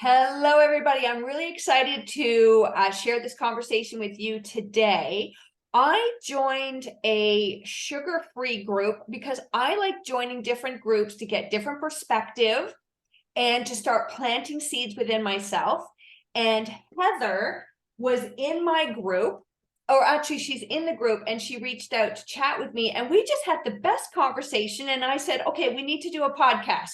Hello, everybody. I'm really excited to share this conversation with you today. I joined a sugar-free group because I like joining different groups to get different perspective and to start planting seeds within myself. And Heather was in my group, or actually she's in the group, and she reached out to chat with me, and we just had the best conversation. And I said, okay, we need to do a podcast.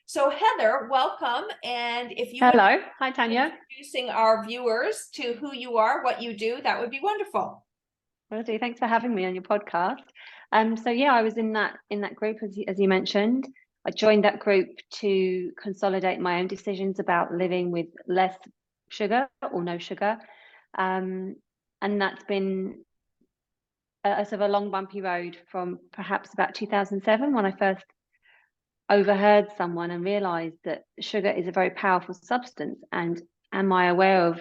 So Heather, welcome. And if you would Hello. Hi, Tanya. introducing our viewers to who you are, what you do, that would be wonderful. Will do. Thanks for having me on your podcast. So yeah, I was in that group as you mentioned. I joined that group to consolidate my own decisions about living with less sugar or no sugar. And that's been a sort of a long bumpy road from perhaps about 2007 when I first overheard someone and realized that sugar is a very powerful substance, and am I aware of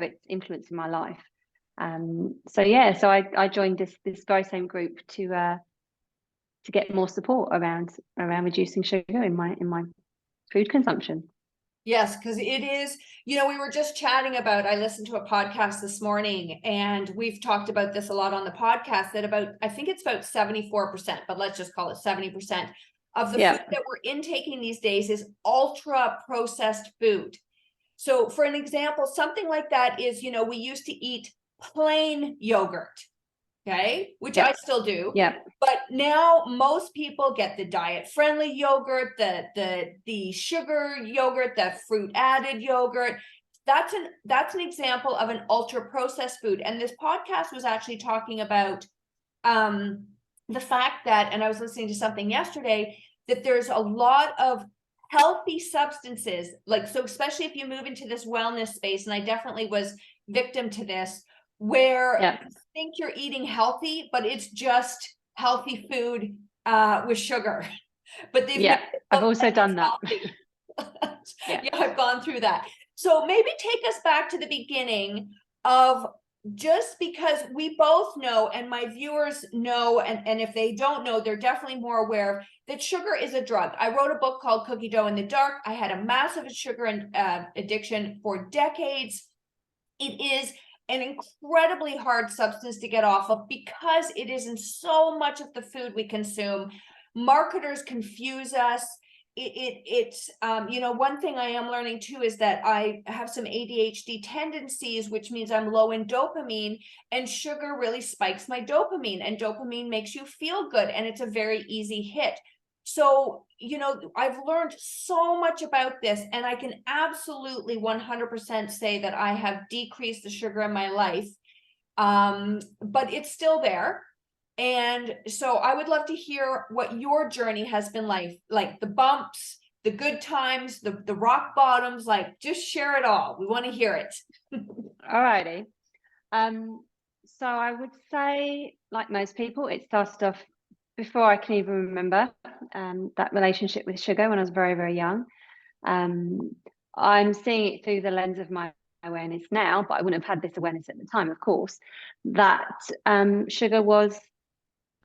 its influence in my life? So I joined this very same group to get more support around reducing sugar in my food consumption. Yes, because it is, we were just chatting about, I listened to a podcast this morning, and we've talked about this a lot on the podcast, that I think it's about 74%, but let's just call it 70% of the food that we're intaking these days is ultra processed food. So for an example, something like that is, we used to eat plain yogurt, okay, which I still do. Yeah. But now most people get the diet-friendly yogurt, the sugar yogurt, the fruit-added yogurt. That's an example of an ultra-processed food. And this podcast was actually talking about the fact that, and I was listening to something yesterday, that there's a lot of healthy substances, so especially if you move into this wellness space, and I definitely was victim to this, where you think you're eating healthy, but it's just healthy food with sugar. But I've also done that. Yeah, I've gone through that. So maybe take us back to the beginning of, just because we both know, and my viewers know, and if they don't know, they're definitely more aware of, that sugar is a drug. I wrote a book called Cookie Dough in the Dark. I had a massive sugar addiction for decades. It is an incredibly hard substance to get off of because it is in so much of the food we consume. Marketers confuse us. It's one thing I am learning too is that I have some ADHD tendencies, which means I'm low in dopamine, and sugar really spikes my dopamine, and dopamine makes you feel good, and it's a very easy hit. So, I've learned so much about this, and I can absolutely 100% say that I have decreased the sugar in my life, but it's still there. And so I would love to hear what your journey has been like the bumps, the good times, the rock bottoms, just share it all. We want to hear it. All righty. So I would say, like most people, it started off before I can even remember that relationship with sugar when I was very, very young. I'm seeing it through the lens of my awareness now, but I wouldn't have had this awareness at the time, of course, that sugar was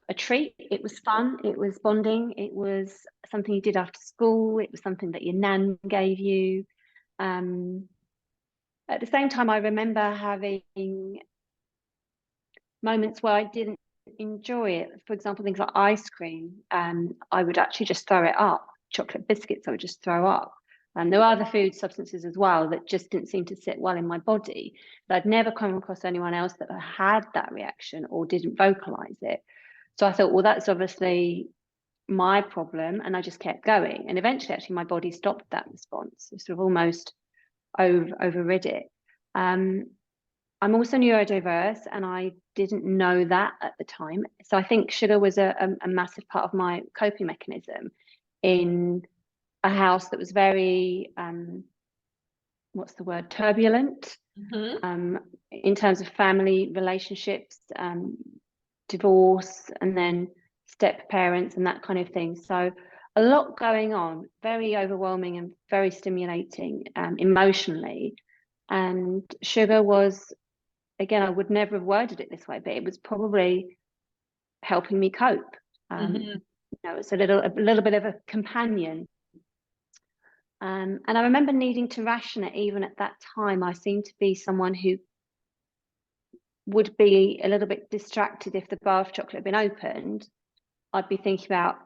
a treat. It was fun. It was bonding. It was something you did after school. It was something that your nan gave you. At the same time, I remember having moments where I didn't enjoy it. For example, things like ice cream. I would actually just throw it up. Chocolate biscuits, I would just throw up. And there were other food substances as well that just didn't seem to sit well in my body. But I'd never come across anyone else that had that reaction or didn't vocalize it. So I thought, well, that's obviously my problem. And I just kept going. And eventually, actually, my body stopped that response. It sort of almost overrid it. I'm also neurodiverse, and I didn't know that at the time. So I think sugar was a massive part of my coping mechanism in a house that was very, what's the word, turbulent, in terms of family relationships, divorce, and then step parents and that kind of thing. So a lot going on, very overwhelming and very stimulating emotionally. And sugar was, again, I would never have worded it this way, but it was probably helping me cope. It's a little bit of a companion. And I remember needing to ration it. Even at that time, I seemed to be someone who would be a little bit distracted if the bar of chocolate had been opened. I'd be thinking about,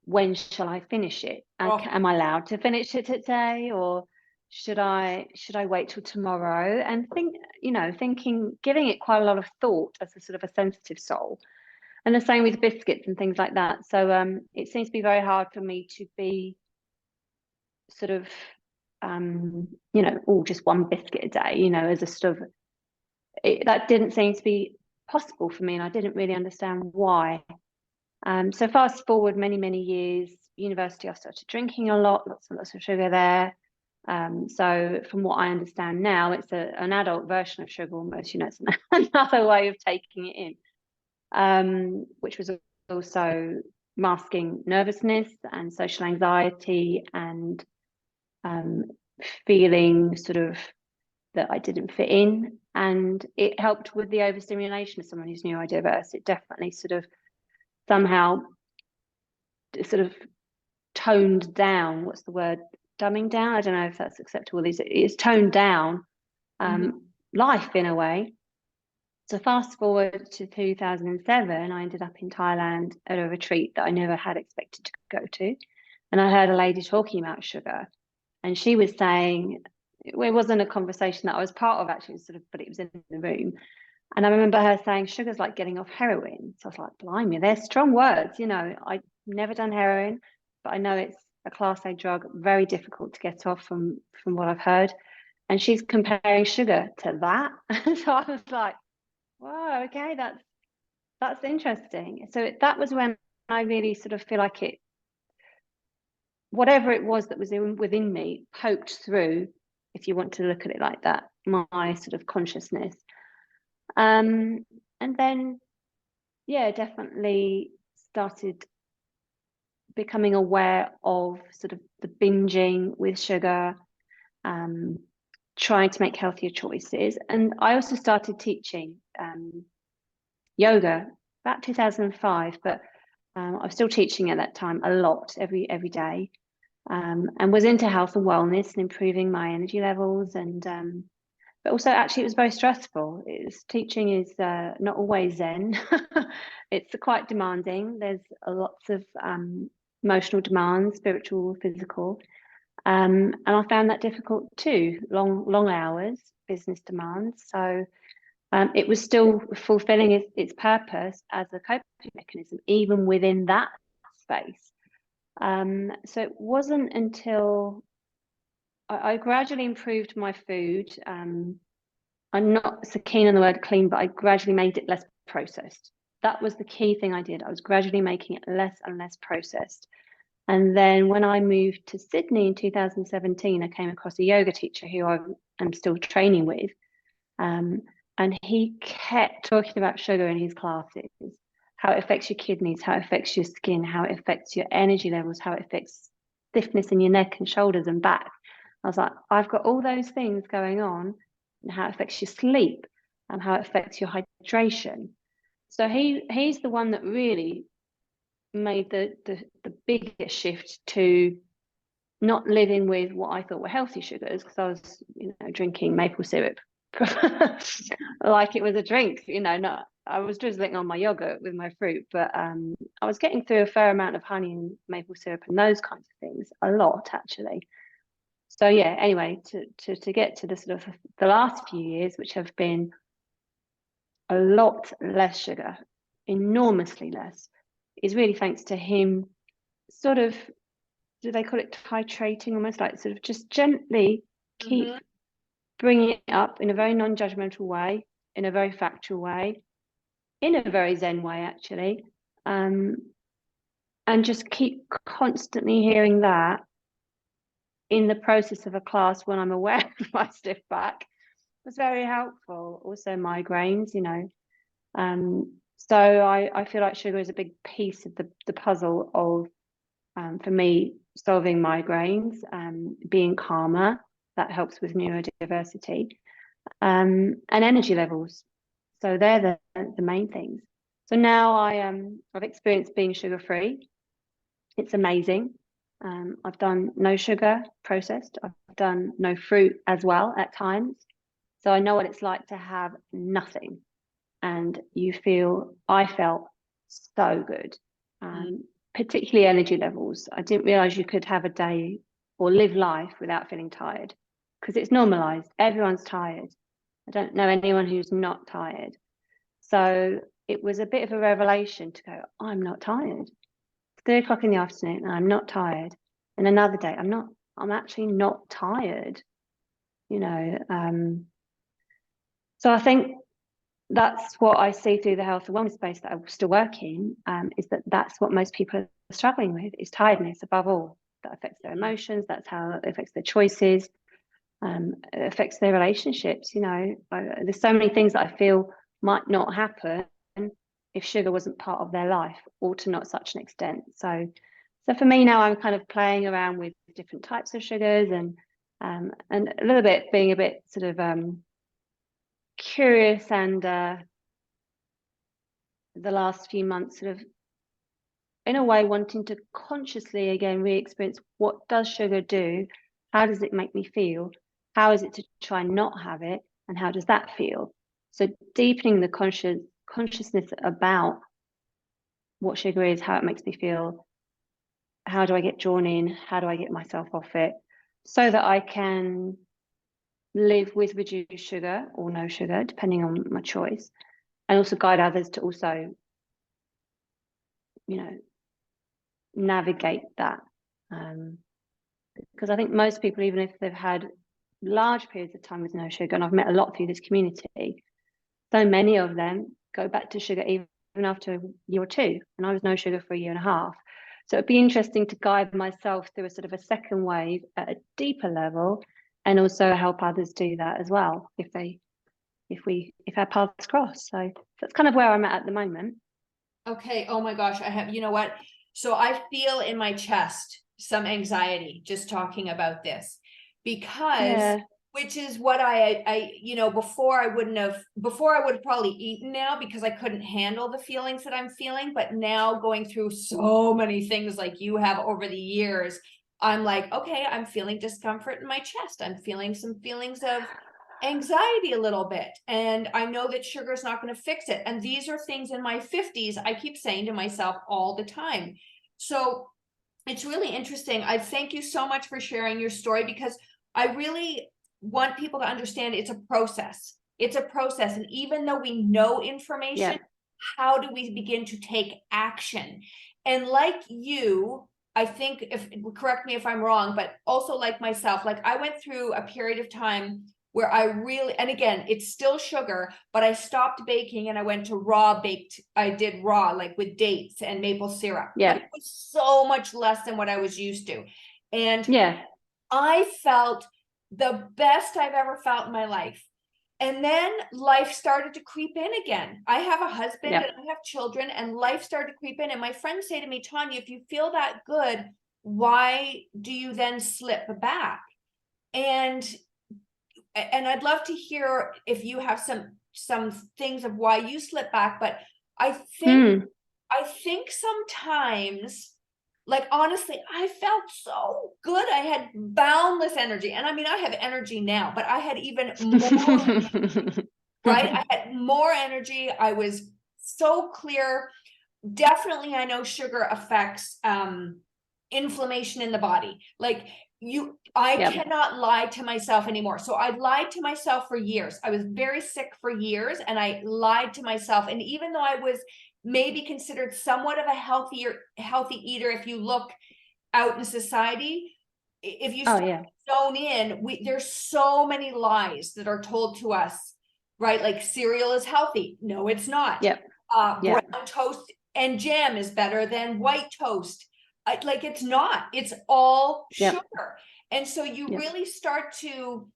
when shall I finish it? Am I allowed to finish it today, or should I wait till tomorrow? And thinking, giving it quite a lot of thought as a sort of a sensitive soul. And the same with biscuits and things like that. So it seems to be very hard for me to be sort of just one biscuit a day, as a sort of, that didn't seem to be possible for me, and I didn't really understand why. So fast forward many years, university, I started drinking a lot, lots of sugar there. So from what I understand now, it's an adult version of sugar almost, it's another way of taking it in, which was also masking nervousness and social anxiety, and feeling sort of that I didn't fit in. And it helped with the overstimulation of someone who's neurodiverse. It definitely sort of somehow sort of toned down, what's the word, dumbing down, I don't know if that's acceptable, it's toned down life in a way. So fast forward to 2007, I ended up in Thailand at a retreat that I never had expected to go to, and I heard a lady talking about sugar, and she was saying, it wasn't a conversation that I was part of actually, but it was in the room. And I remember her saying, sugar's like getting off heroin. So I was like, blimey, they're strong words. I've never done heroin, but I know it's a class A drug, very difficult to get off from what I've heard. And she's comparing sugar to that. So I was like, wow, okay, that's interesting. So that was when I really sort of feel like whatever it was that was within me poked through, if you want to look at it like that, my sort of consciousness. And then, yeah, definitely started becoming aware of sort of the binging with sugar, trying to make healthier choices. And I also started teaching yoga about 2005, but I was still teaching at that time a lot, every day, and was into health and wellness and improving my energy levels. And but also, actually, it was very stressful. Teaching is not always zen. It's quite demanding. There's lots of emotional demands, spiritual, physical, and I found that difficult too. Long hours, business demands. So it was still fulfilling its purpose as a coping mechanism, even within that space. So it wasn't until I gradually improved my food. I'm not so keen on the word clean, but I gradually made it less processed. That was the key thing I did. I was gradually making it less and less processed. And then when I moved to Sydney in 2017, I came across a yoga teacher who I'm still training with. And he kept talking about sugar in his classes, how it affects your kidneys, how it affects your skin, how it affects your energy levels, how it affects stiffness in your neck and shoulders and back. I was like, I've got all those things going on, and how it affects your sleep and how it affects your hydration. So he's the one that really made the biggest shift to not living with what I thought were healthy sugars, because I was drinking maple syrup like it was a drink, not I was drizzling on my yogurt with my fruit, but I was getting through a fair amount of honey and maple syrup and those kinds of things, a lot actually. So yeah, anyway, to get to the sort of the last few years, which have been a lot less sugar, enormously less, is really thanks to him sort of, do they call it titrating, almost like sort of just gently keep bringing it up in a very non-judgmental way, in a very factual way, in a very zen way actually, and just keep constantly hearing that in the process of a class when I'm aware of my stiff back was very helpful. Also migraines, so I feel like sugar is a big piece of the puzzle of for me solving migraines, being calmer. That helps with neurodiversity, and energy levels. So they're the main things. So now I've experienced being sugar free. It's amazing. I've done no sugar processed. I've done no fruit as well at times. So I know what it's like to have nothing. And I felt so good, particularly energy levels. I didn't realize you could have a day or live life without feeling tired, because it's normalized. Everyone's tired. I don't know anyone who's not tired. So it was a bit of a revelation to go, I'm not tired. It's 3 o'clock in the afternoon and I'm not tired. And another day, I'm actually not tired, you know. So I think that's what I see through the health and wellness space that I still work in, is that's what most people are struggling with, is tiredness above all. That affects their emotions, that's how it affects their choices, it affects their relationships. There's so many things that I feel might not happen if sugar wasn't part of their life, or to not such an extent. So for me now, I'm kind of playing around with different types of sugars, and a little bit being a bit sort of curious, and the last few months sort of in a way wanting to consciously again re-experience, what does sugar do, how does it make me feel, how is it to try and not have it, and how does that feel? So deepening the consciousness about what sugar is, how it makes me feel, how do I get drawn in, how do I get myself off it, so that I can live with reduced sugar or no sugar, depending on my choice, and also guide others to also, navigate that. Because I think most people, even if they've had large periods of time with no sugar, and I've met a lot through this community, so many of them go back to sugar even after a year or two, and I was no sugar for a year and a half. So it'd be interesting to guide myself through a sort of a second wave at a deeper level, and also help others do that as well if our paths cross. So that's kind of where I'm at the moment. Okay. Oh my gosh. You know what? So I feel in my chest some anxiety just talking about this, because which is what before I would have probably eaten now because I couldn't handle the feelings that I'm feeling. But now, going through so many things like you have over the years, I'm like, okay, I'm feeling discomfort in my chest. I'm feeling some feelings of anxiety a little bit, and I know that sugar is not going to fix it. And these are things in my 50s I keep saying to myself all the time. So it's really interesting. I thank you so much for sharing your story, because I really want people to understand it's a process. It's a process. And even though we know information, how do we begin to take action? And like you, I think, correct me if I'm wrong, but also like myself, like I went through a period of time where I really, and again, it's still sugar, but I stopped baking and I went to raw baked. I did raw, like with dates and maple syrup. Yeah. But it was so much less than what I was used to. And I felt the best I've ever felt in my life. And then life started to creep in again. I have a husband and I have children, and life started to creep in. And my friends say to me, Tanya, if you feel that good, why do you then slip back? And I'd love to hear if you have some things of why you slip back. But I think sometimes, like, honestly, I felt so good. I had boundless energy. And I mean, I have energy now, but I had even more, right? I had more energy. I was so clear. Definitely, I know sugar affects inflammation in the body. Like, I cannot lie to myself anymore. So I lied to myself for years. I was very sick for years, and I lied to myself. And even though I was maybe considered somewhat of a healthy eater, if you look out in society, if you zone in, there's so many lies that are told to us, right? Like, cereal is healthy. No, it's not. Brown toast and jam is better than white toast. Like, it's not. It's all sugar. And so you really start to,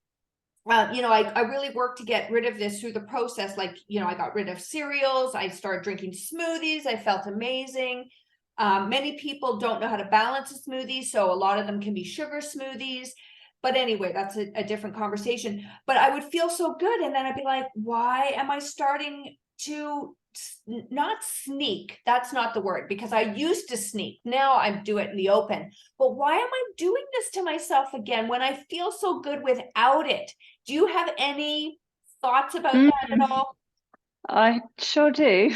I really worked to get rid of this through the process. Like, I got rid of cereals. I started drinking smoothies. I felt amazing. Many people don't know how to balance a smoothie, so a lot of them can be sugar smoothies. But anyway, that's a different conversation. But I would feel so good. And then I'd be like, why am I starting to not sneak, that's not the word, because I used to sneak. Now I do it in the open. But why am I doing this to myself again when I feel so good without it? Do you have any thoughts about that at all? I sure do.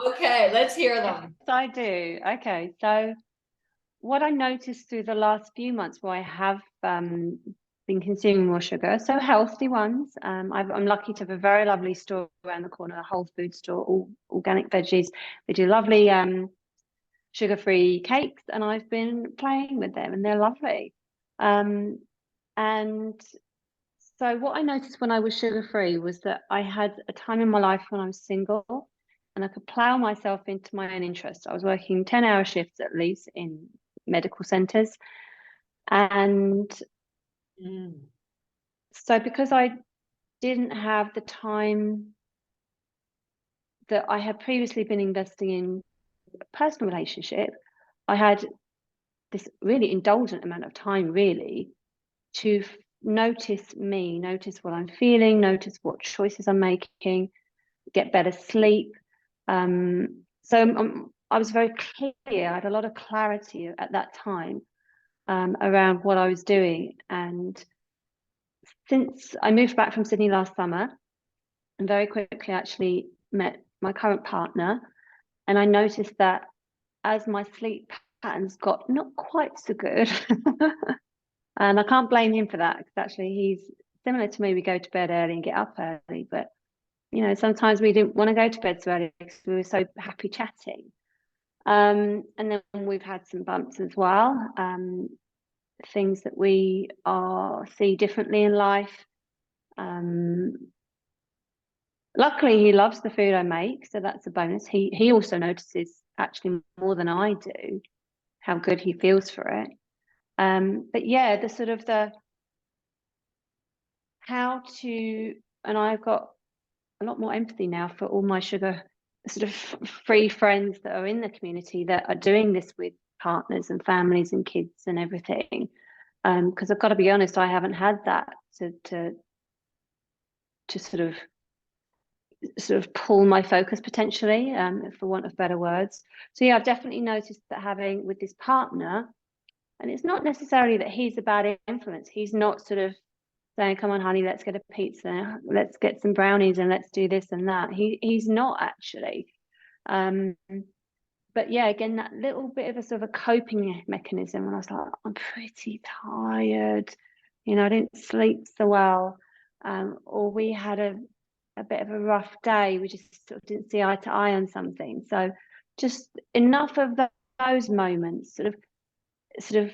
Okay, let's hear them. Yes, I do. Okay, so what I noticed through the last few months where I have been consuming more sugar, so healthy ones. I'm lucky to have a very lovely store around the corner, a whole food store, all organic veggies. They do lovely sugar-free cakes, and I've been playing with them, and they're lovely. And so what I noticed when I was sugar-free was that I had a time in my life when I was single, and I could plow myself into my own interests. I was working 10-hour shifts at least in medical centres. And so because I didn't have the time that I had previously been investing in a personal relationship, I had this really indulgent amount of time really to notice me, notice what I'm feeling, notice what choices I'm making, get better sleep. So I was very clear. I had a lot of clarity at that time around what I was doing. And since I moved back from Sydney last summer, and very quickly actually met my current partner, and I noticed that as my sleep patterns got not quite so good, and I can't blame him for that because actually he's similar to me. We go to bed early and get up early, but you know, sometimes we didn't want to go to bed so early because we were so happy chatting. And then we've had some bumps as well, things that we see differently in life. Luckily, he loves the food I make, so that's a bonus. He also notices actually more than I do how good he feels for it. But yeah, the how to, and I've got a lot more empathy now for all my sugar sort of free friends that are in the community that are doing this with partners and families and kids and everything. Because I've got to be honest, I haven't had that to sort of pull my focus potentially, for want of better words. So yeah, I've definitely noticed that having with this partner, and it's not necessarily that he's a bad influence. He's not sort of saying, "Come on, honey, let's get a pizza, let's get some brownies, and let's do this and that." He's not actually. But yeah, again, that little bit of a sort of a coping mechanism. When I was like, I'm pretty tired, you know, I didn't sleep so well, or we had a bit of a rough day. We just sort of didn't see eye to eye on something. So just enough of those moments sort of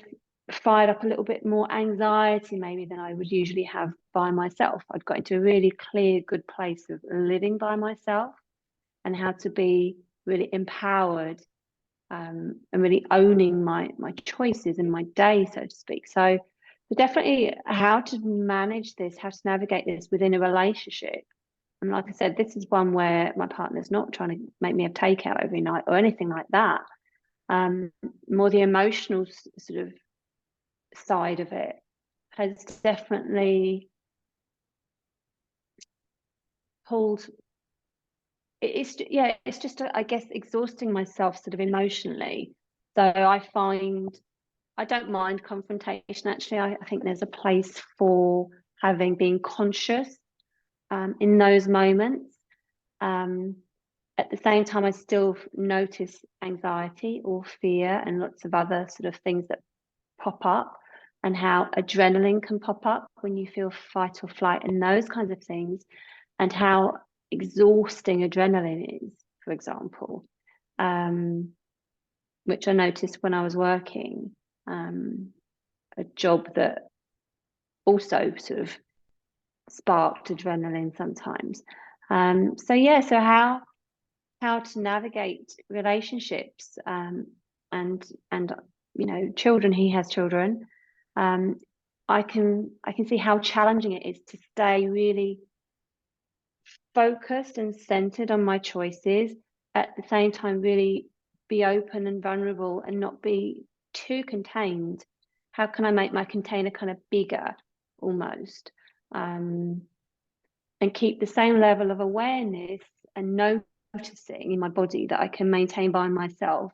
fired up a little bit more anxiety maybe than I would usually have by myself. I'd got into a really clear, good place of living by myself and how to be really empowered, and really owning my choices in my day, so to speak. So definitely how to manage this, how to navigate this within a relationship. And like I said, this is one where my partner's not trying to make me have takeout every night or anything like that. More the emotional sort of side of it has definitely pulled. It's just I guess exhausting myself sort of emotionally. So I find I don't mind confrontation. Actually, I think there's a place for being conscious in those moments. At the same time, I still notice anxiety or fear and lots of other sort of things that pop up, and how adrenaline can pop up when you feel fight or flight and those kinds of things, and how exhausting adrenaline is, for example, which I noticed when I was working a job that also sort of sparked adrenaline sometimes. So yeah, so how to navigate relationships, and you know, children. He has children. I can see how challenging it is to stay really focused and centered on my choices, at the same time really be open and vulnerable and not be too contained. How can I make my container kind of bigger almost, and keep the same level of awareness and noticing in my body that I can maintain by myself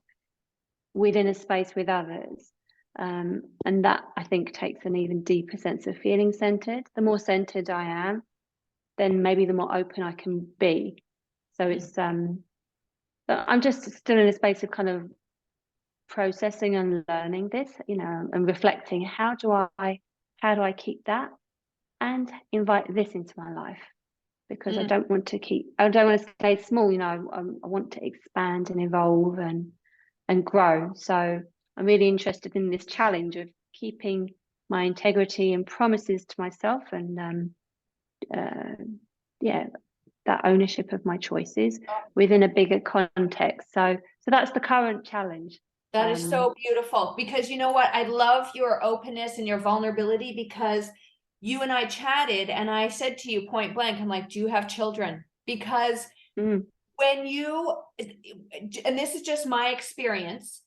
within a space with others. And that, I think, takes an even deeper sense of feeling centered. The more centered I am, then maybe the more open I can be. So it's I'm just still in a space of kind of processing and learning this, and reflecting, how do I keep that and invite this into my life? Because I don't want to stay small. I want to expand and evolve and grow. So I'm really interested in this challenge of keeping my integrity and promises to myself, and that ownership of my choices within a bigger context. So that's the current challenge. That is so beautiful, because you know what? I love your openness and your vulnerability, because you and I chatted and I said to you point blank, I'm like, do you have children? Because when you, and this is just my experience,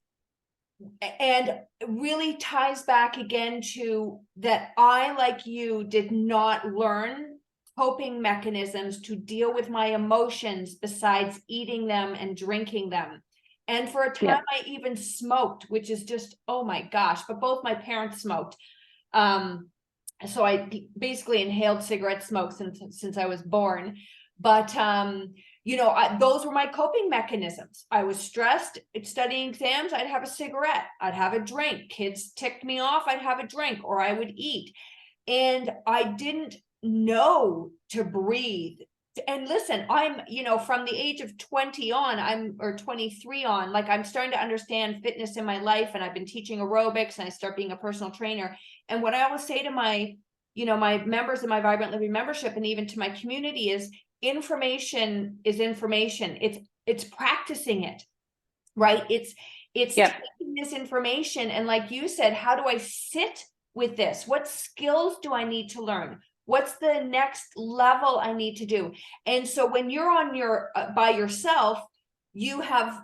and it really ties back again to that I, like you, did not learn coping mechanisms to deal with my emotions besides eating them and drinking them. And for a time I even smoked, which is just, oh my gosh, but both my parents smoked. So I basically inhaled cigarette smoke since I was born. But those were my coping mechanisms. I was stressed, studying exams, I'd have a cigarette, I'd have a drink. Kids ticked me off, I'd have a drink, or I would eat. And I didn't know to breathe. And listen, I'm, from the age of 20 on, or 23 on, like, I'm starting to understand fitness in my life, and I've been teaching aerobics, and I start being a personal trainer. And what I always say to my, my members in my Vibrant Living membership, and even to my community, is information is information. It's practicing it, right? It's taking this information, and like you said, how do I sit with this? What skills do I need to learn? What's the next level I need to do? And so when you're on your by yourself, you have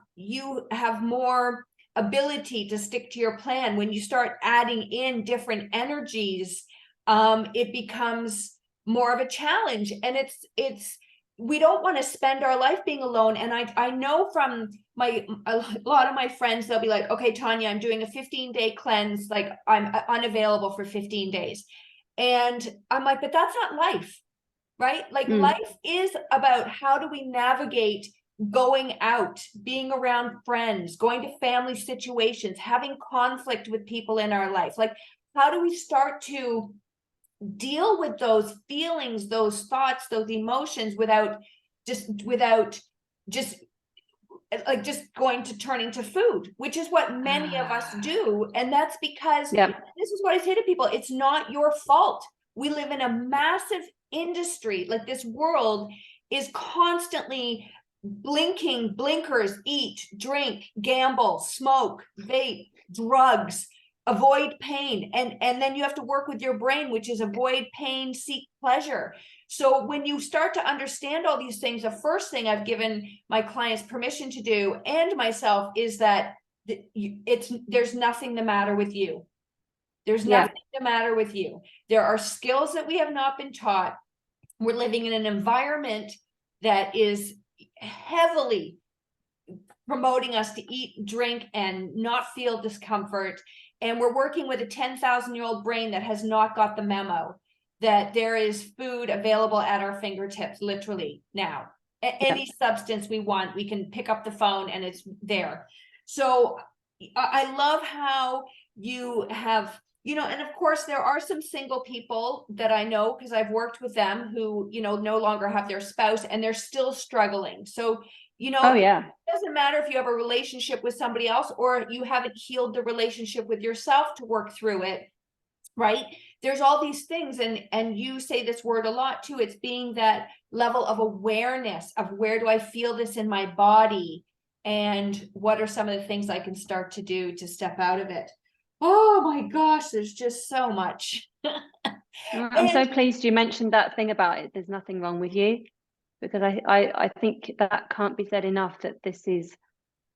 more ability to stick to your plan. When you start adding in different energies, it becomes more of a challenge. And it's we don't want to spend our life being alone. And I know from a lot of my friends, they'll be like, okay, Tanya, I'm doing a 15-day cleanse. Like, I'm unavailable for 15 days. And I'm like, but that's not life, right? Like, life is about, how do we navigate going out, being around friends, going to family situations, having conflict with people in our life? Like, how do we start to deal with those feelings, those thoughts, those emotions without just going to turning to food, which is what many of us do. And that's because this is what I say to people. It's not your fault. We live in a massive industry. Like, this world is constantly blinking blinkers: eat, drink, gamble, smoke, vape, drugs, avoid pain. And then you have to work with your brain, which is avoid pain, seek pleasure. So when you start to understand all these things, the first thing I've given my clients permission to do, and myself, is that there's nothing the matter with you. There's nothing the matter with you. There are skills that we have not been taught. We're living in an environment that is heavily promoting us to eat, drink, and not feel discomfort. And we're working with a 10,000-year-old brain that has not got the memo that there is food available at our fingertips, literally now. Any substance we want, we can pick up the phone and it's there. So I love how you have, and of course there are some single people that I know, because I've worked with them, who, no longer have their spouse and they're still struggling. So, it doesn't matter if you have a relationship with somebody else or you haven't healed the relationship with yourself to work through it, right? There's all these things, and you say this word a lot too. It's being that level of awareness of, where do I feel this in my body, and what are some of the things I can start to do to step out of it? Oh my gosh, there's just so much. I'm so pleased you mentioned that thing about it. There's nothing wrong with you, because I think that can't be said enough, that this is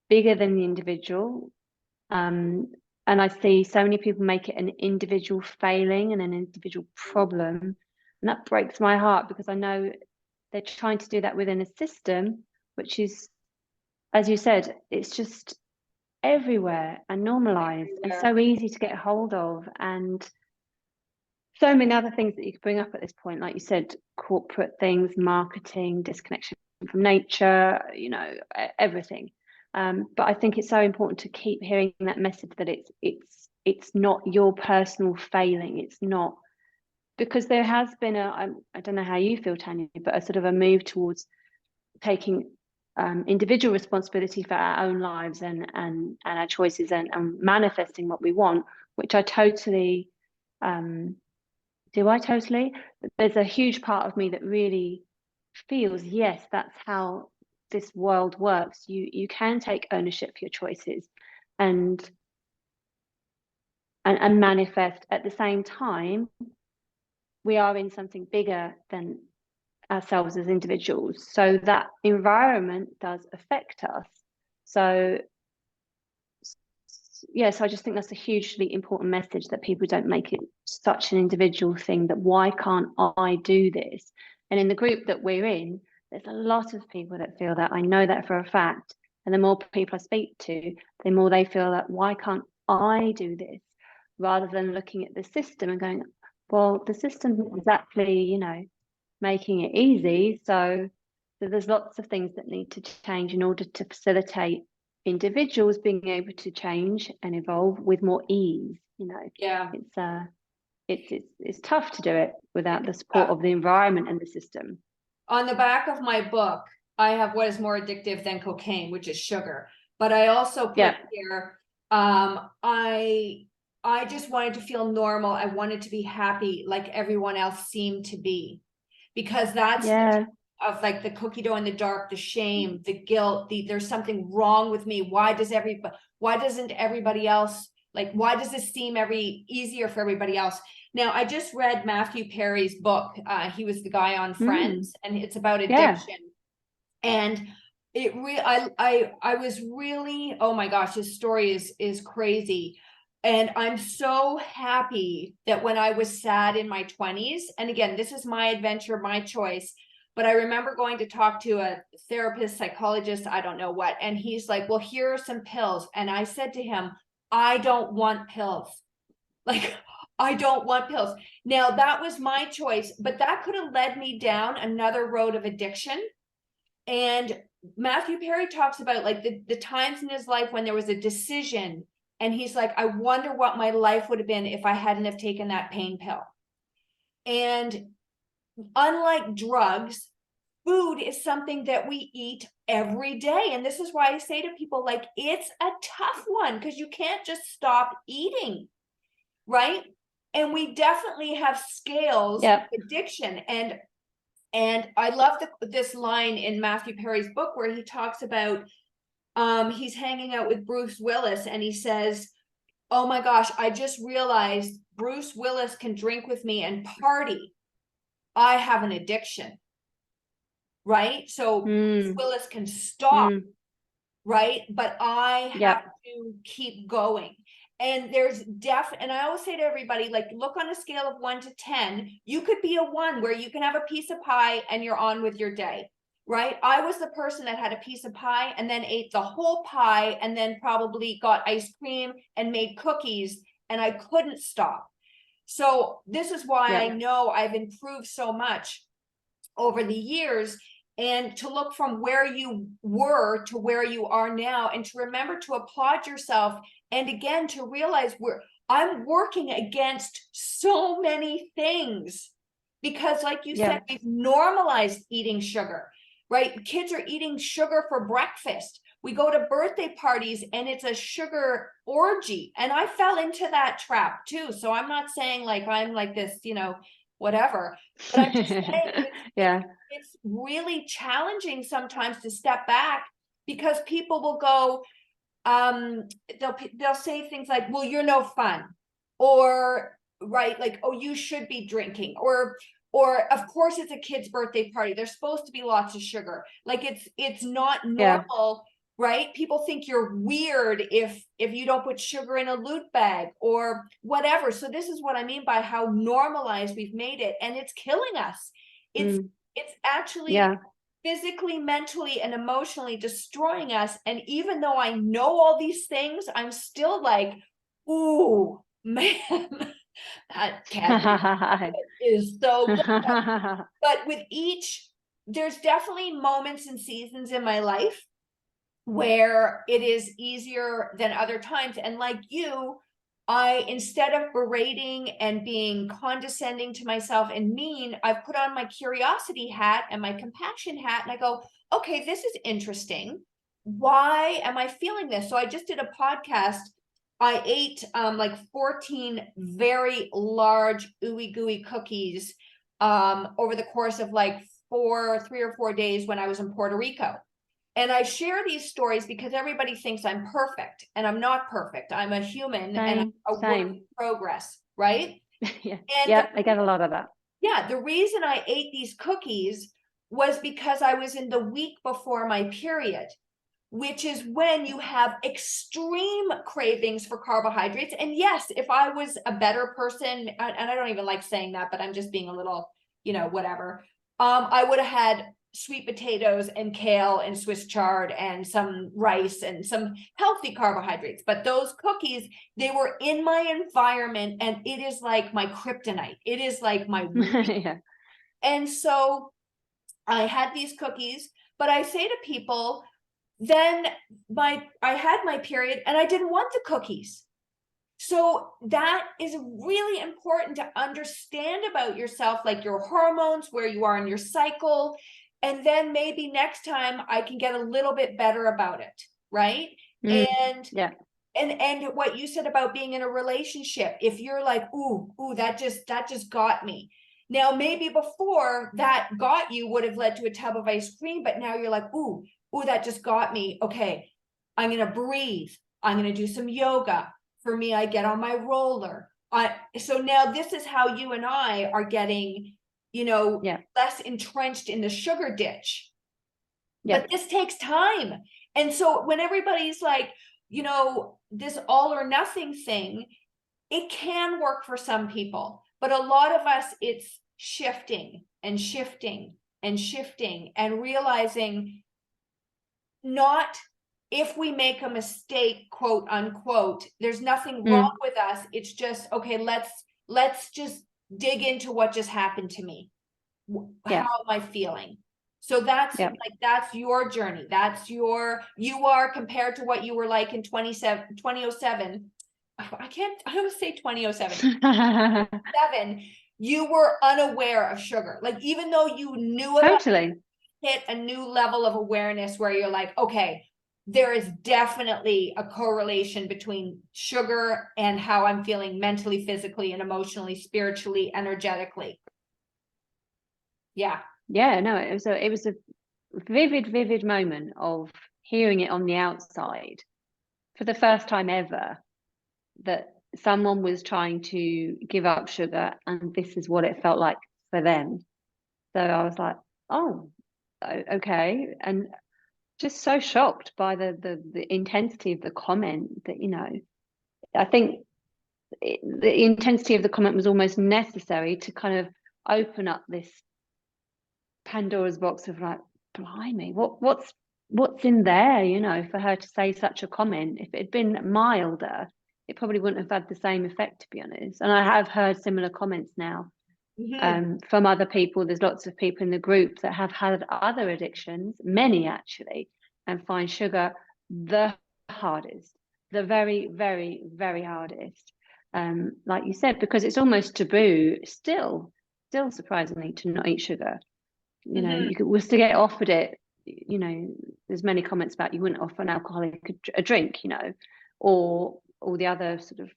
bigger than the individual. And I see so many people make it an individual failing and an individual problem. And that breaks my heart, because I know they're trying to do that within a system which is, as you said, it's just everywhere and normalized and so easy to get hold of, and so many other things that you could bring up at this point, like you said, corporate things, marketing, disconnection from nature, you know, everything. But I think it's so important to keep hearing that message that it's not your personal failing. It's not, because there has been I don't know how you feel, Tanya, but a sort of a move towards taking individual responsibility for our own lives and our choices and manifesting what we want, which I totally I totally. But there's a huge part of me that really feels, yes, that's how this world works. You can take ownership for your choices and manifest. At the same time, we are in something bigger than ourselves as individuals, so that environment does affect us. So yes, I just think that's a hugely important message, that people don't make it such an individual thing, that why can't I do this? And in the group that we're in, there's a lot of people that feel that. I know that for a fact. And the more people I speak to, the more they feel that, why can't I do this? Rather than looking at the system and going, well, the system's not exactly, you know, making it easy. So there's lots of things that need to change in order to facilitate individuals being able to change and evolve with more ease. You know, Yeah. It's tough to do it without the support of the environment and the system. On the back of my book, I have what is more addictive than cocaine, which is sugar. But I also put here, I just wanted to feel normal. I wanted to be happy like everyone else seemed to be, because that's of like the cookie dough in the dark, the shame, the guilt, there's something wrong with me. Why doesn't everybody else, like, why does this seem easier for everybody else? Now, I just read Matthew Perry's book. He was the guy on Friends, and it's about addiction. And I was really, oh my gosh, his story is crazy. And I'm so happy that when I was sad in my 20s, and again, this is my adventure, my choice, but I remember going to talk to a therapist, psychologist, I don't know what, and he's like, well, here are some pills. And I said to him, I don't want pills. Like, I don't want pills. Now, that was my choice, but that could have led me down another road of addiction. And Matthew Perry talks about like the times in his life when there was a decision, and he's like, I wonder what my life would have been if I hadn't have taken that pain pill. And unlike drugs, food is something that we eat every day. And this is why I say to people, like, it's a tough one, because you can't just stop eating, right? And we definitely have scales of addiction. And I love this line in Matthew Perry's book where he talks about he's hanging out with Bruce Willis, and he says, oh my gosh, I just realized Bruce Willis can drink with me and party. I have an addiction, right? So Bruce Willis can stop, right? But I have to keep going. And there's and I always say to everybody, like, look on a scale of 1 to 10. You could be a 1 where you can have a piece of pie and you're on with your day, right? I was the person that had a piece of pie and then ate the whole pie and then probably got ice cream and made cookies, and I couldn't stop. So this is why I know I've improved so much over the years, and to look from where you were to where you are now, and to remember to applaud yourself. And again, to realize I'm working against so many things, because like you said, we've normalized eating sugar, right? Kids are eating sugar for breakfast. We go to birthday parties and it's a sugar orgy. And I fell into that trap too. So I'm not saying like I'm like this, you know, whatever, but I'm just saying it's really challenging sometimes to step back, because people will go, they'll say things like, well, you're no fun, or right, like, oh, you should be drinking, or of course it's a kid's birthday party, there's supposed to be lots of sugar, like it's not normal, right? People think you're weird if you don't put sugar in a loot bag or whatever. So this is what I mean by how normalized we've made it, and it's killing us. It's actually physically, mentally, and emotionally destroying us. And even though I know all these things, I'm still like, ooh, man, that cat is so good. But with each, there's definitely moments and seasons in my life where it is easier than other times. And like you, I, instead of berating and being condescending to myself and mean, I've put on my curiosity hat and my compassion hat, and I go, okay, this is interesting. Why am I feeling this? So I just did a podcast. I ate like 14 very large ooey gooey cookies over the course of like 3 or 4 days when I was in Puerto Rico. And I share these stories because everybody thinks I'm perfect, and I'm not perfect. I'm a human and I'm a work in progress, right? Yeah, And yeah, I get a lot of that. yeah, the reason I ate these cookies was because I was in the week before my period, which is when you have extreme cravings for carbohydrates. And yes, if I was a better person, and I don't even like saying that, but I'm just being a little, whatever. I would have had sweet potatoes and kale and Swiss chard and some rice and some healthy carbohydrates. But those cookies, they were in my environment, and it is like my kryptonite. It is like my Yeah. And so I had these cookies, but I say to people, then I had my period and I didn't want the cookies. So that is really important to understand about yourself, like your hormones, where you are in your cycle. And then maybe next time I can get a little bit better about it, right? And yeah. And what you said about being in a relationship, if you're like, ooh, that just got me. Now, maybe before that got you would have led to a tub of ice cream, but now you're like, ooh, that just got me. Okay, I'm going to breathe. I'm going to do some yoga. For me, I get on my roller. So now this is how you and I are getting, less entrenched in the sugar ditch. Yeah. But this takes time. And so when everybody's like, this all or nothing thing, it can work for some people. But a lot of us, it's shifting and shifting and shifting and realizing not if we make a mistake, quote unquote, there's nothing wrong with us. It's just, okay, let's just dig into what just happened to me. How am I feeling? So that's like, that's your journey. You are compared to what you were like in 2007. I always say 2007. 7, you were unaware of sugar. Like, even though you knew about totally, hit a new level of awareness where you're like, okay, there is definitely a correlation between sugar and how I'm feeling mentally, physically, and emotionally, spiritually, energetically. Yeah. Yeah, no, it was a vivid moment of hearing it on the outside for the first time ever, that someone was trying to give up sugar and this is what it felt like for them. So I was like, oh, okay. And just so shocked by the intensity of the comment that, I think the intensity of the comment was almost necessary to kind of open up this Pandora's box of like, blimey, what's in there, for her to say such a comment. If it had been milder, it probably wouldn't have had the same effect, to be honest. And I have heard similar comments now from other people. There's lots of people in the group that have had other addictions, many actually, and find sugar the hardest, the very, very, very hardest. Like you said, because it's almost taboo still surprisingly to not eat sugar. You still get offered it. There's many comments about you wouldn't offer an alcoholic a drink, or all the other sort of,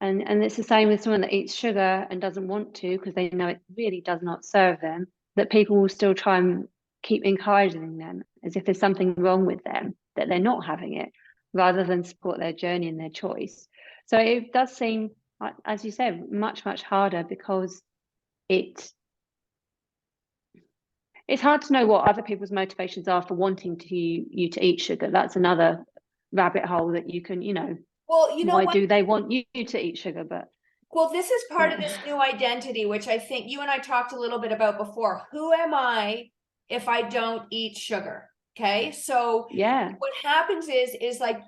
and it's the same with someone that eats sugar and doesn't want to because they know it really does not serve them, that people will still try and keep encouraging them as if there's something wrong with them that they're not having it, rather than support their journey and their choice. So it does seem, as you said, much harder because it's hard to know what other people's motivations are for wanting you to eat sugar. That's another rabbit hole that you can, well, why do they want you to eat sugar? But well, this is part of this new identity, which I think you and I talked a little bit about before. Who am I if I don't eat sugar. Okay. So what happens is like,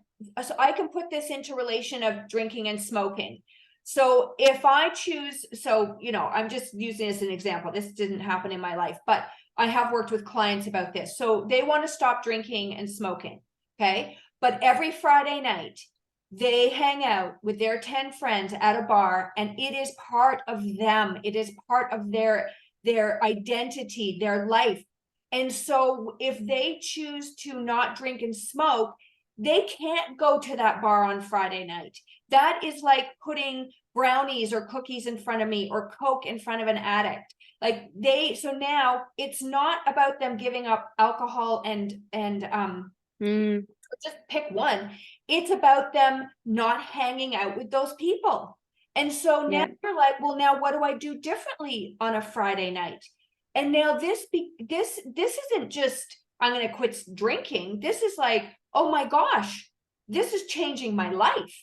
so I can put this into relation of drinking and smoking. So if I choose, so, you know, I'm just using this as an example. This didn't happen in my life, but I have worked with clients about this. So they want to stop drinking and smoking. Okay. But every Friday night, they hang out with their 10 friends at a bar, and it is part of them. It is part of their identity, their life. And so if they choose to not drink and smoke, they can't go to that bar on Friday night. That is like putting brownies or cookies in front of me, or Coke in front of an addict. Like so now it's not about them giving up alcohol and just pick one. It's about them not hanging out with those people. And so now you're like, well, now what do I do differently on a Friday night? And now this isn't just, I'm going to quit drinking. This is like, oh my gosh, this is changing my life.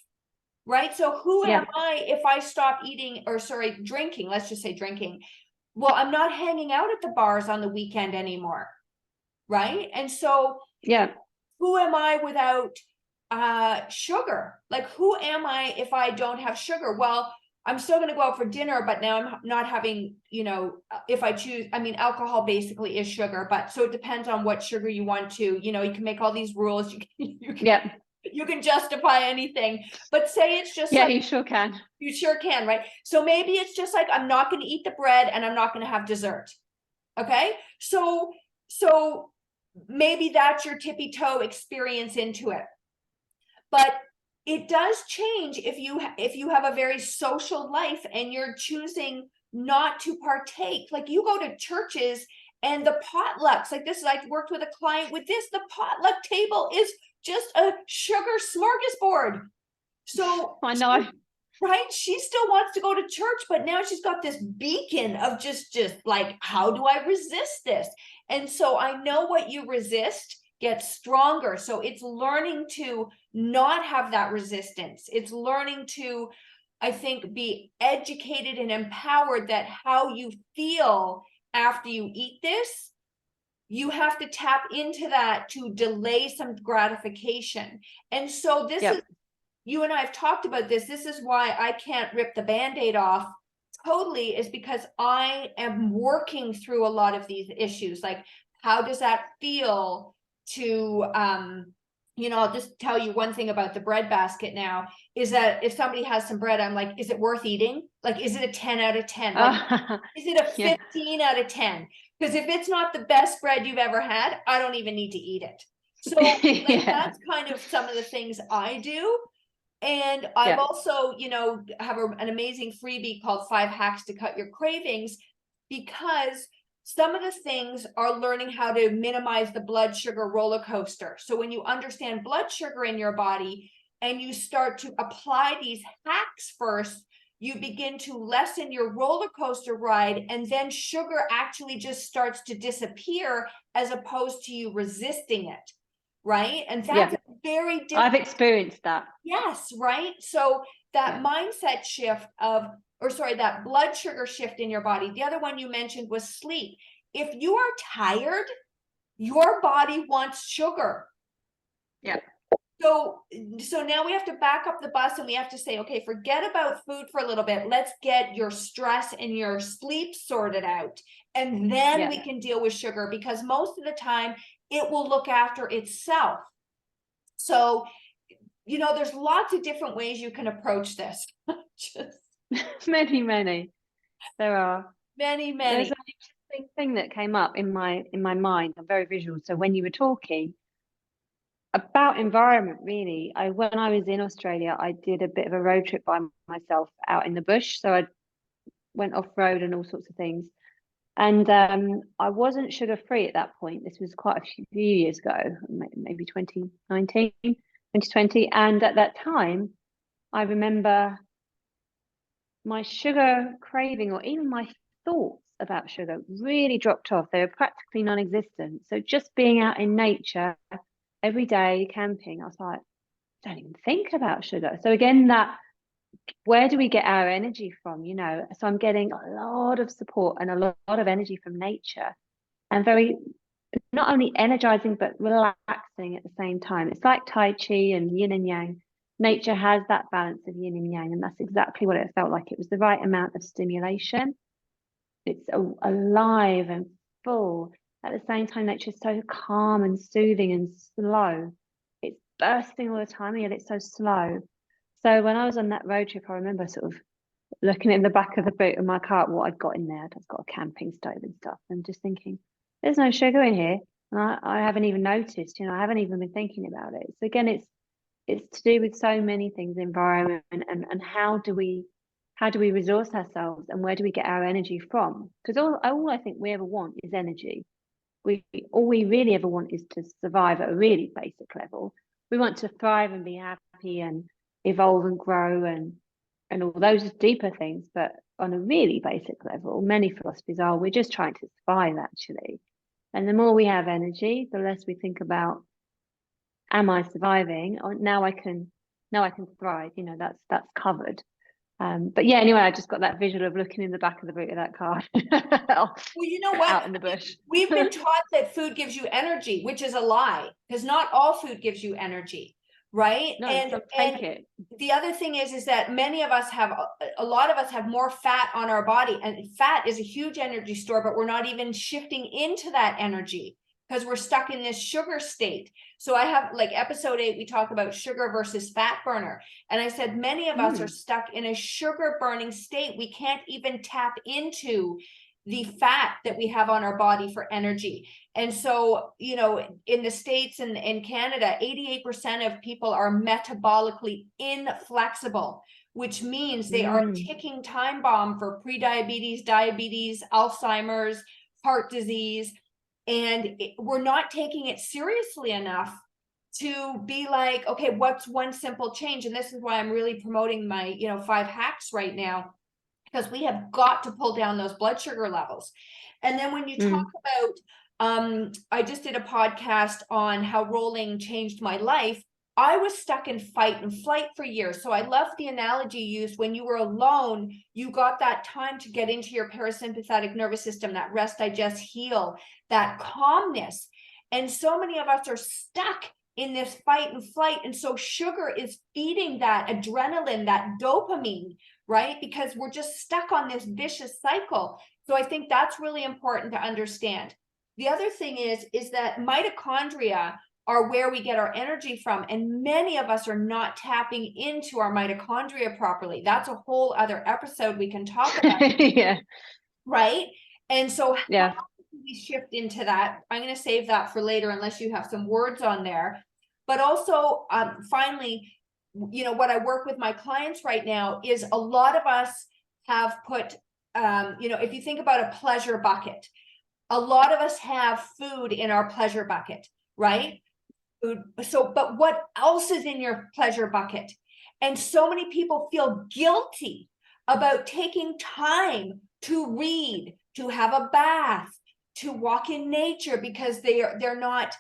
Right? So who am I if I stop eating, or sorry, drinking, let's just say drinking. Well, I'm not hanging out at the bars on the weekend anymore. Right? And so who am I without sugar? Like, who am I if I don't have sugar? Well, I'm still going to go out for dinner, but now I'm not having, you know, if I choose, I mean, alcohol basically is sugar, but so it depends on what sugar you want to, you know, you can make all these rules. You can justify anything, but say it's just like, you sure can. You sure can, right? So maybe it's just like, I'm not going to eat the bread and I'm not going to have dessert. Okay. So maybe that's your tippy toe experience into it. But it does change if you have a very social life and you're choosing not to partake. Like, you go to churches and the potlucks, like this, I worked with a client with this, the potluck table is just a sugar smorgasbord. So I know. Right? She still wants to go to church, but now she's got this beacon of just like, how do I resist this? And so I know what you resist gets stronger. So it's learning to not have that resistance. It's learning to, I think, be educated and empowered that how you feel after you eat this, you have to tap into that to delay some gratification. And so this is, you and I have talked about this. This is why I can't rip the Band-Aid off totally, is because I am working through a lot of these issues. Like, how does that feel to, you know, I'll just tell you one thing about the bread basket now, is that if somebody has some bread, I'm like, is it worth eating? Like, is it a 10 out of 10? Like, is it a 15 out of 10? Because if it's not the best bread you've ever had, I don't even need to eat it. So like, that's kind of some of the things I do. And I've also, you know, have an amazing freebie called 5 Hacks to Cut Your Cravings, because some of the things are learning how to minimize the blood sugar roller coaster. So when you understand blood sugar in your body and you start to apply these hacks first, you begin to lessen your roller coaster ride, and then sugar actually just starts to disappear as opposed to you resisting it. Right. And that's very different. I've experienced that. Yes. Right. So that mindset shift of, or sorry, that blood sugar shift in your body. The other one you mentioned was sleep. If you are tired, your body wants sugar. So now we have to back up the bus and we have to say, okay, forget about food for a little bit. Let's get your stress and your sleep sorted out. And then we can deal with sugar, because most of the time it will look after itself. So, you know, there's lots of different ways you can approach this. Many. There are many. There's an interesting thing that came up in my mind. I'm very visual. So when you were talking about environment, really, when I was in Australia, I did a bit of a road trip by myself out in the bush. So I went off road and all sorts of things. And I wasn't sugar free at that point. This was quite a few years ago, maybe 2019, 2020. And at that time, I remember my sugar craving, or even my thoughts about sugar, really dropped off. They were practically non-existent. So just being out in nature every day, camping, I was like, don't even think about sugar. So again, that, where do we get our energy from? You know, so I'm getting a lot of support and a lot of energy from nature, and very not only energizing but relaxing at the same time. It's like Tai Chi and yin and yang. Nature has that balance of yin and yang, and that's exactly what it felt like. It was the right amount of stimulation. It's alive and full. At the same time, nature's so calm and soothing and slow. It's bursting all the time, yet it's so slow. So when I was on that road trip, I remember sort of looking in the back of the boot of my car, what I'd got in there. I've got a camping stove and stuff, and just thinking, there's no sugar in here. And I haven't even noticed, I haven't even been thinking about it. So again, it's to do with so many things, environment and how do we resource ourselves, and where do we get our energy from? Because all I think we ever want is energy. All we really ever want is to survive at a really basic level. We want to thrive and be happy and evolve and grow and all those deeper things. But on a really basic level, many philosophies are we're just trying to survive actually. And the more we have energy, the less we think about, am I surviving? Or now I can thrive. That's covered. But yeah, anyway, I just got that visual of looking in the back of the boot of that car. Well, you know what? Out in the bush. We've been taught that food gives you energy, which is a lie, because not all food gives you energy, right? No, and take it. the other thing is that many of us have, a lot of us have more fat on our body, and fat is a huge energy store, but we're not even shifting into that energy because we're stuck in this sugar state. So I have, like, episode 8, we talk about sugar versus fat burner. And I said, many of us are stuck in a sugar burning state. We can't even tap into the fat that we have on our body for energy. And so, in the States and in Canada, 88% of people are metabolically inflexible, which means they are a ticking time bomb for prediabetes, diabetes, Alzheimer's, heart disease. And we're not taking it seriously enough to be like, okay, what's one simple change? And this is why I'm really promoting my, 5 hacks right now, because we have got to pull down those blood sugar levels. And then when you talk about, I just did a podcast on how rolling changed my life. I was stuck in fight and flight for years. So I love the analogy used: when you were alone, you got that time to get into your parasympathetic nervous system, that rest, digest, heal, that calmness. And so many of us are stuck in this fight and flight. And so sugar is feeding that adrenaline, that dopamine, right? Because we're just stuck on this vicious cycle. So I think that's really important to understand. The other thing is that mitochondria are where we get our energy from. And many of us are not tapping into our mitochondria properly. That's a whole other episode we can talk about. Yeah. Right. And so yeah, how do we shift into that? I'm going to save that for later, unless you have some words on there. But also, finally, what I work with my clients right now is a lot of us have put, if you think about a pleasure bucket, a lot of us have food in our pleasure bucket, right? So, but what else is in your pleasure bucket? And so many people feel guilty about taking time to read, to have a bath, to walk in nature, because they're not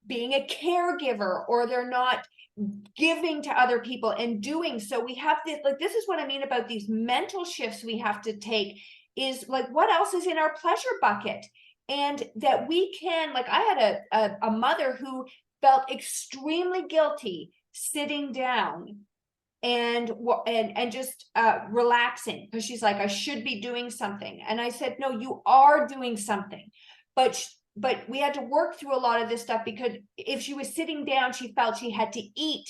being a caregiver, or they're not giving to other people and doing. So we have this, like, this is what I mean about these mental shifts we have to take, is like, what else is in our pleasure bucket? And that we can, like, I had a mother who felt extremely guilty sitting down and just relaxing, because she's like, I should be doing something. And I said, no, you are doing something. But we had to work through a lot of this stuff, because if she was sitting down, she felt she had to eat,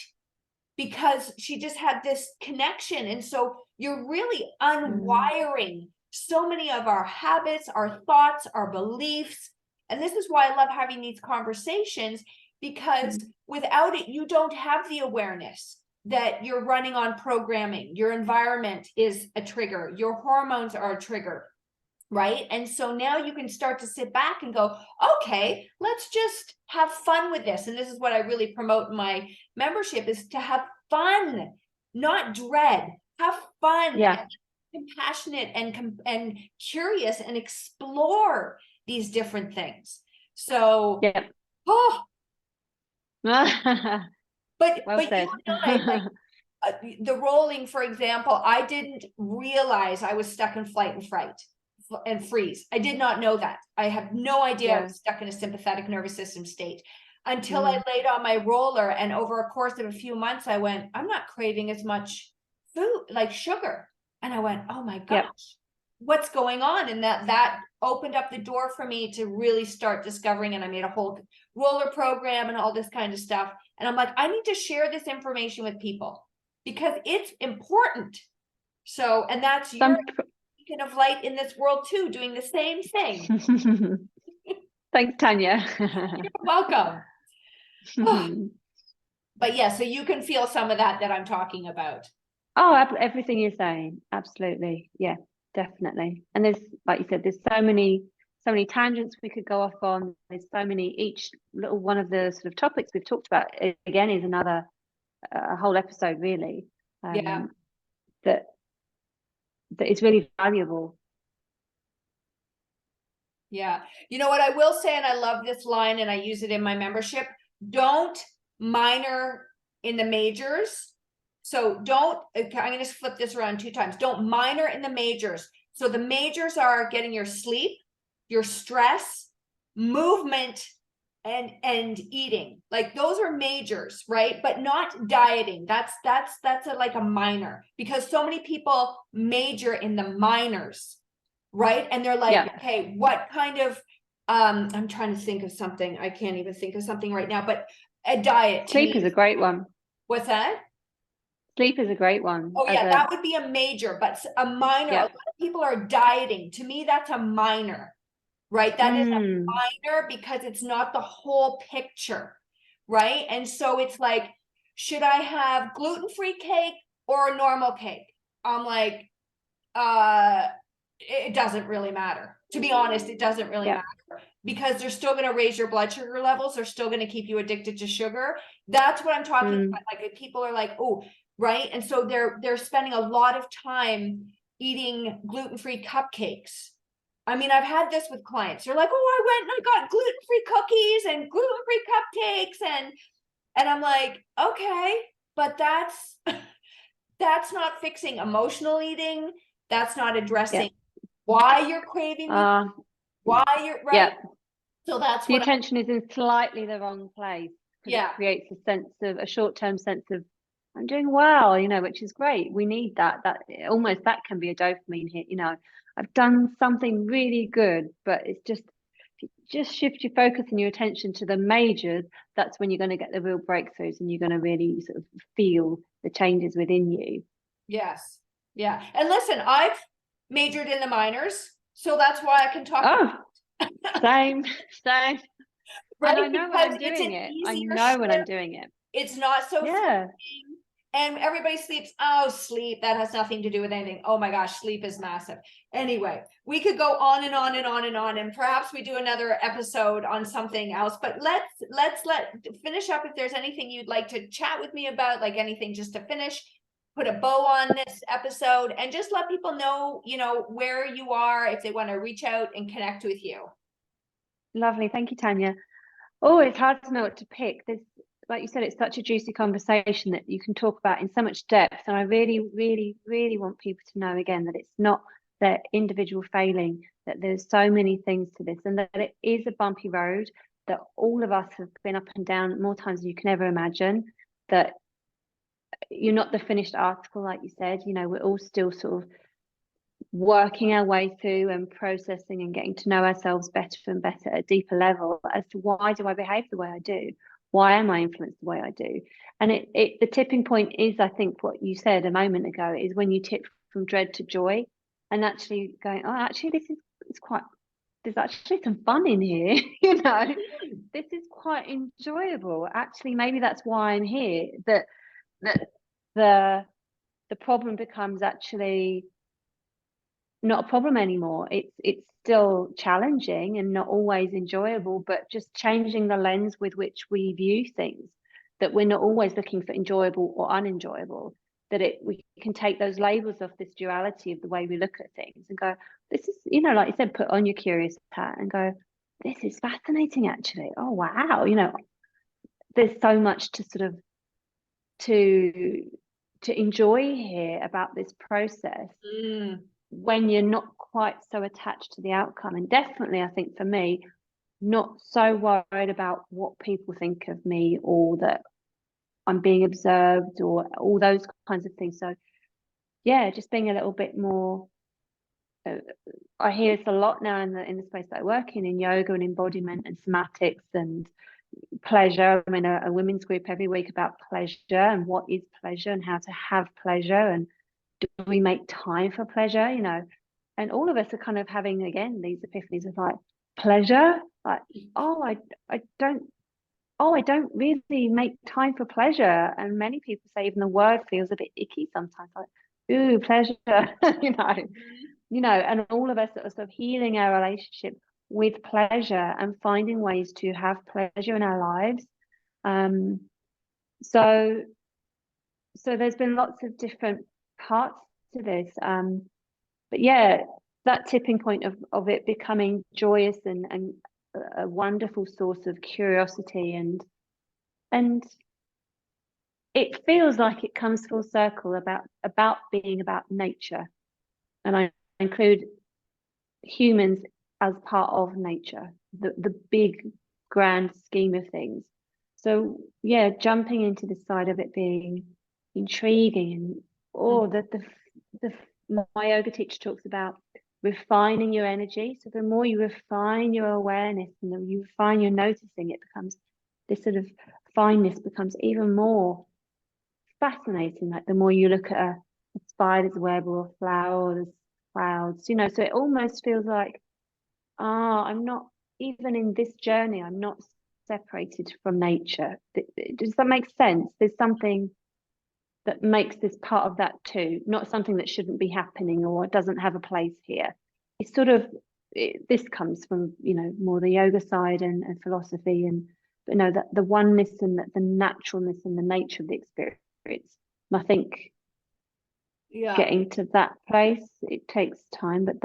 because she just had this connection. And so you're really unwiring so many of our habits, our thoughts, our beliefs. And this is why I love having these conversations, because without it, you don't have the awareness that you're running on programming. Your environment is a trigger. Your hormones are a trigger, right? And so now you can start to sit back and go, okay, let's just have fun with this. And this is what I really promote in my membership, is to have fun, not dread. Have fun, yeah, compassionate and curious, and explore these different things. So, yeah. but Well you said. and I, like, the rolling, for example, I didn't realize I was stuck in flight and fright and freeze. I did not know that. I have no idea I Yeah. was stuck in a sympathetic nervous system state until Mm. I laid on my roller, and over a course of a few months, I went, I'm not craving as much food, like sugar. And I went, oh my gosh, Yep. what's going on? And that opened up the door for me to really start discovering, and I made a whole roller program and all this kind of stuff. And I'm like, I need to share this information with people because it's important. So, and that's your beacon of light in this world too, doing the same thing. Thanks, Tanya. You're welcome. But yeah, so you can feel some of that I'm talking about. Oh, everything you're saying, absolutely. Yeah, definitely. And there's, like you said, there's so many tangents we could go off on. There's so many, each little one of the sort of topics we've talked about again is another a whole episode really. Yeah. That is really valuable. Yeah. You know what I will say, and I love this line and I use it in my membership, don't minor in the majors. So don't, I'm going to flip this around 2 times. Don't minor in the majors. So the majors are getting your sleep, your stress, movement, and eating. Like those are majors, right? But not dieting. That's like a minor, because so many people major in the minors, right? And they're like, Yeah. okay, what kind of I'm trying to think of something. I can't even think of something right now, but a diet. Sleep is a great one. What's that? Sleep is a great one. Oh yeah, that would be a major, but a minor. Yeah. A lot of people are dieting. To me, that's a minor, right? That is a minor because it's not the whole picture, right? And so it's like, should I have gluten-free cake or a normal cake? I'm like, it doesn't really matter. To be honest, it doesn't really matter, because they're still going to raise your blood sugar levels. They're still going to keep you addicted to sugar. That's what I'm talking about. Like people are like, oh, right. And so they're spending a lot of time eating gluten-free cupcakes. I mean, I've had this with clients. They're like, oh, I went and I got gluten-free cookies and gluten-free cupcakes. And I'm like, okay, but that's not fixing emotional eating. That's not addressing why you're craving, why you're right. Yeah. So that's the what attention is in slightly the wrong place. Yeah. It creates a short-term sense of I'm doing well, which is great. We need that almost that can be a dopamine hit, I've done something really good, but it's just if you just shift your focus and your attention to the majors, that's when you're going to get the real breakthroughs and you're going to really sort of feel the changes within you. Yes. Yeah. And listen, I've majored in the minors, so that's why I can talk about it. Same. Right? And I know when I'm doing it. I know when I'm doing it. It's not so and everybody sleeps. Oh, sleep. That has nothing to do with anything. Oh my gosh, sleep is massive. Anyway, we could go on and on and on and on, and perhaps we do another episode on something else. But let's finish up. If there's anything you'd like to chat with me about, like anything just to finish, put a bow on this episode, and just let people know, where you are if they want to reach out and connect with you. Lovely. Thank you, Tanya. Oh, it's hard to know what to pick. There's, like you said, it's such a juicy conversation that you can talk about in so much depth. And I really, really, really want people to know again that it's not their individual failing, that there's so many things to this, and that it is a bumpy road, that all of us have been up and down more times than you can ever imagine, that you're not the finished article, like you said, we're all still sort of working our way through and processing and getting to know ourselves better and better at a deeper level as to why do I behave the way I do? Why am I influenced the way I do? And the tipping point is, I think, what you said a moment ago, is when you tip from dread to joy and actually going, oh, actually, there's actually some fun in here, this is quite enjoyable. Actually, maybe that's why I'm here. That the problem becomes actually not a problem anymore. It's still challenging and not always enjoyable, but just changing the lens with which we view things, that we're not always looking for enjoyable or unenjoyable, that we can take those labels of this duality of the way we look at things and go, this is, like you said, put on your curious hat and go, this is fascinating actually. Oh wow, there's so much to sort of to enjoy here about this process when you're not quite so attached to the outcome. And definitely, I think for me, not so worried about what people think of me, or that I'm being observed, or all those kinds of things. So yeah, just being a little bit more. I hear this a lot now in the space that I work in yoga and embodiment and somatics and pleasure. I'm in a women's group every week about pleasure and what is pleasure and how to have pleasure, and do we make time for pleasure, you know. And all of us are kind of having, again, these epiphanies of like, pleasure, like, oh, I don't really make time for pleasure. And many people say even the word feels a bit icky sometimes, like, ooh, pleasure, you know. And all of us are sort of healing our relationship with pleasure and finding ways to have pleasure in our lives. So there's been lots of different parts to this. But yeah, that tipping point of it becoming joyous and a wonderful source of curiosity, and it feels like it comes full circle about being about nature. And I include humans as part of nature, the big grand scheme of things. So yeah, jumping into the side of it being intriguing, and the my yoga teacher talks about refining your energy. So the more you refine your awareness and the more you refine your noticing, it becomes this sort of fineness becomes even more fascinating. Like the more you look at a spider's web or a flower or the clouds, so it almost feels like, I'm not, even in this journey, I'm not separated from nature. Does that make sense? There's something that makes this part of that too, not something that shouldn't be happening or doesn't have a place here. It's sort of, this comes from, more the yoga side and philosophy, but no, that the oneness and the naturalness and the nature of the experience. And I think getting to that place, it takes time, but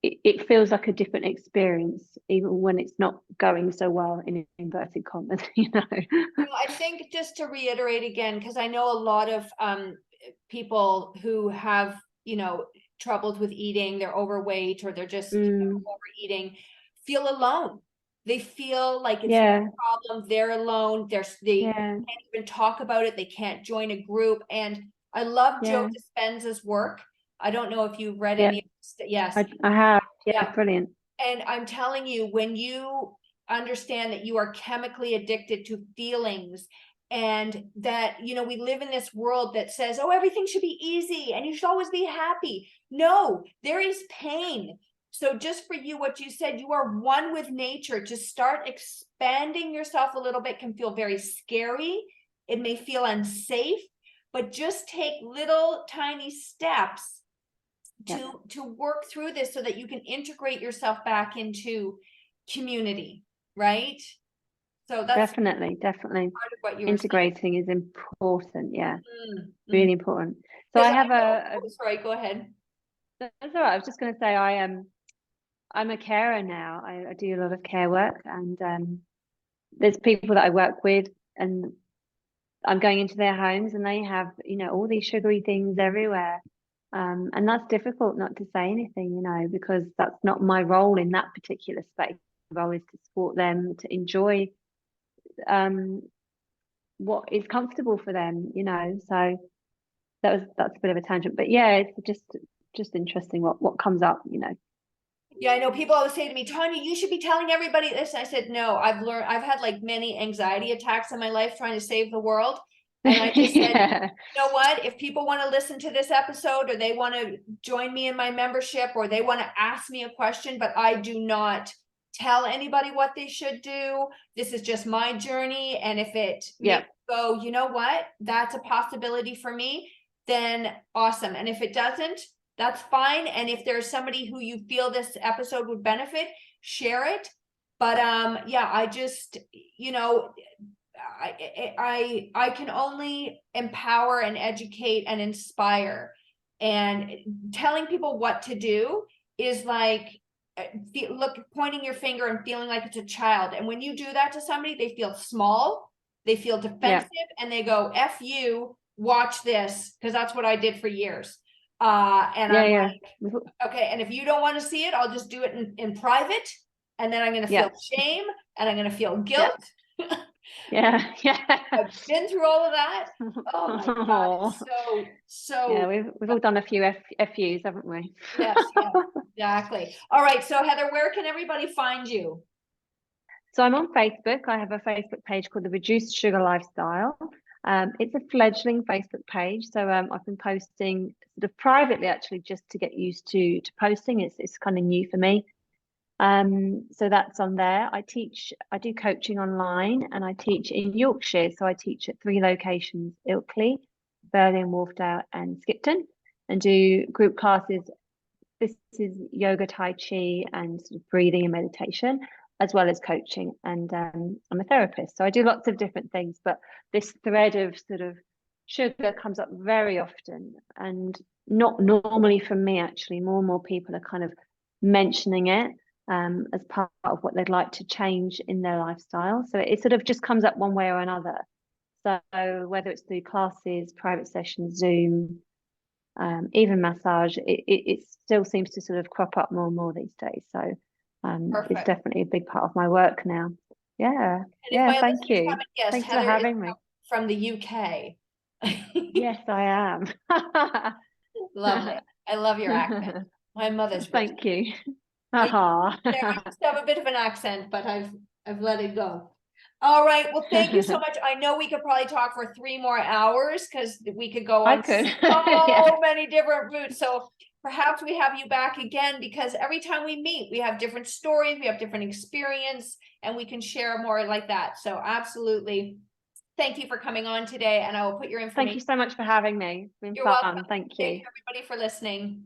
it feels like a different experience, even when it's not going so well, in inverted commas. I think, just to reiterate again, because I know a lot of people who have troubles with eating, they're overweight, or they're just overeating, feel alone. They feel like it's a problem, they're alone, they can't even talk about it, they can't join a group. And I love Joe Dispenza's work. I don't know if you've read any of this. Yes, I have. Yeah, brilliant. And I'm telling you, when you understand that you are chemically addicted to feelings, and that we live in this world that says, oh, everything should be easy and you should always be happy. No, there is pain. So just for you, what you said, you are one with nature. To start expanding yourself a little bit can feel very scary. It may feel unsafe, but just take little tiny steps to work through this, so that you can integrate yourself back into community, right? So that's definitely part of what you integrating is important. Really important. So I have sorry, go ahead. That's all right. I was just going to say, I'm a carer now. I do a lot of care work, and there's people that I work with, and I'm going into their homes, and they have all these sugary things everywhere. And that's difficult not to say anything, because that's not my role in that particular space. My role is to support them, to enjoy what is comfortable for them, So that's a bit of a tangent, but yeah, it's just interesting what comes up. Yeah, I know people always say to me, Tanya, you should be telling everybody this. And I said, no, I've had like many anxiety attacks in my life trying to save the world. And I just said, you know what, if people want to listen to this episode, or they want to join me in my membership, or they want to ask me a question, but I do not tell anybody what they should do. This is just my journey. And if it makes you go, you know what, that's a possibility for me, then awesome. And if it doesn't, that's fine. And if there's somebody who you feel this episode would benefit, share it. But I just, I can only empower and educate and inspire. And telling people what to do is like pointing your finger and feeling like it's a child. And when you do that to somebody, they feel small, they feel defensive, and they go, F you, watch this, because that's what I did for years. And I'm Yeah. like, okay, and if you don't want to see it, I'll just do it in private. And then I'm going to feel shame and I'm going to feel guilt. Yeah. I've been through all of that. Oh my God. It's so. Yeah, we've all done a few FUs, haven't we? Yes, exactly. All right. So Heather, where can everybody find you? So I'm on Facebook. I have a Facebook page called the Reduced Sugar Lifestyle. It's a fledgling Facebook page. So I've been posting sort of privately, actually, just to get used to posting. It's kind of new for me. So that's on there. I do coaching online, and I teach in Yorkshire. So I teach at 3 locations: Ilkley, Berlin, Wharfdale, and Skipton, and do group classes. This is yoga, tai chi, and sort of breathing and meditation, as well as coaching. And I'm a therapist, so I do lots of different things. But this thread of sort of sugar comes up very often, and not normally for me, actually. More and more people are kind of mentioning it as part of what they'd like to change in their lifestyle. So it sort of just comes up one way or another. So whether it's through classes, private sessions, Zoom, even massage, it still seems to sort of crop up more and more these days. So it's definitely a big part of my work now. Yeah. Thank you. Thanks for having me. From the UK. Yes, I am. Lovely. I love your accent. My mother's British. Thank you. I used to have a bit of an accent, but I've let it go. All right. Well, thank you so much. I know we could probably talk for 3 more hours because we could go on so many different routes. So perhaps we have you back again, because every time we meet, we have different stories, we have different experience, and we can share more like that. So absolutely. Thank you for coming on today, and I will put your information. Thank you so much for having me. It's been fun. Welcome. Thank you. Thank you, everybody, for listening.